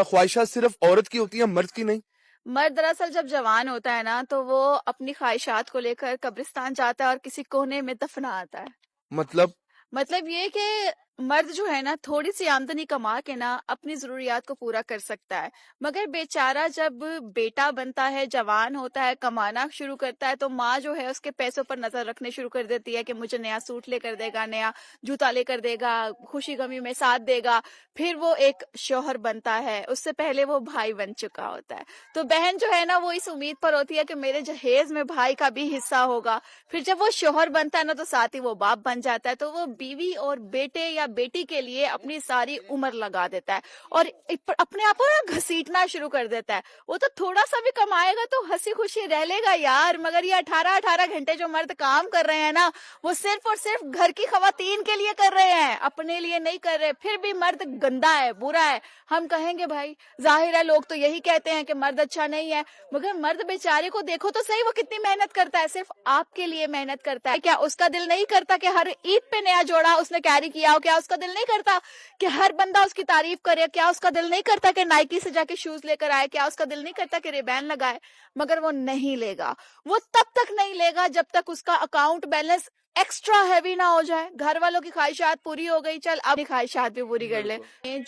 خواہشات صرف عورت کی ہوتی ہیں مرد کی نہیں؟ مرد دراصل جب جوان ہوتا ہے نا تو وہ اپنی خواہشات کو لے کر قبرستان جاتا ہے اور کسی کونے میں دفنا آتا ہے. مطلب یہ کہ مرد جو ہے نا تھوڑی سی آمدنی کما کے نا اپنی ضروریات کو پورا کر سکتا ہے، مگر بیچارہ جب بیٹا بنتا ہے، جوان ہوتا ہے، کمانا شروع کرتا ہے تو ماں جو ہے اس کے پیسوں پر نظر رکھنے شروع کر دیتی ہے کہ مجھے نیا سوٹ لے کر دے گا، نیا جوتا لے کر دے گا، خوشی غمی میں ساتھ دے گا. پھر وہ ایک شوہر بنتا ہے، اس سے پہلے وہ بھائی بن چکا ہوتا ہے. تو بہن جو ہے نا وہ اس امید پر ہوتی ہے کہ میرے جہیز میں بھائی کا بھی حصہ ہوگا. پھر جب وہ شوہر بنتا ہے نا تو ساتھ ہی وہ باپ بن جاتا ہے، تو وہ بیوی اور بیٹے یا بیٹی کے لیے اپنی ساری عمر لگا دیتا ہے اور اپنے آپ کو نا گھسیٹنا شروع کر دیتا ہے. وہ تو تھوڑا سا بھی کمائے گا تو ہنسی خوشی رہ لے گا یار، مگر یہ 18 گھنٹے جو مرد کام کر رہے ہیں نا وہ صرف اور صرف گھر کی خواتین کے لیے کر رہے ہیں، اپنے لیے نہیں کر رہے. پھر بھی مرد گندا ہے، برا ہے. ہم کہیں گے بھائی ظاہر ہے لوگ تو یہی کہتے ہیں کہ مرد اچھا نہیں ہے، مگر مرد بیچارے کو دیکھو تو صحیح، وہ کتنی محنت کرتا ہے، صرف آپ کے لیے محنت کرتا ہے. کیا اس کا دل نہیں کرتا کہ ہر عید پہ نیا جوڑا اس نے کیری کیا ہو؟ کیا اس کا دل نہیں کرتا کہ ہر بندہ اس کی تعریف کرے؟ کیا اس کا دل نہیں کرتا کہ نائکی سے جا کے شوز لے کر آئے؟ کیا اس کا دل نہیں کرتا کہ ریبین لگائے؟ مگر وہ نہیں لے گا، وہ تب تک نہیں لے گا جب تک اس کا اکاؤنٹ بیلنس ایکسٹرا ہیوی نہ ہو جائے. گھر والوں کی خواہشات پوری ہو گئی، چل اپنی خواہشات بھی پوری کر لے.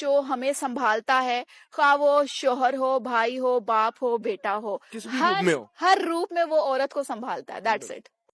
جو ہمیں سنبھالتا ہے، خواہ وہ شوہر ہو، بھائی ہو، باپ ہو، بیٹا ہو، کس بھی روپ میں ہو، ہر روپ میں وہ عورت کو سنبھالتا ہے. That's it.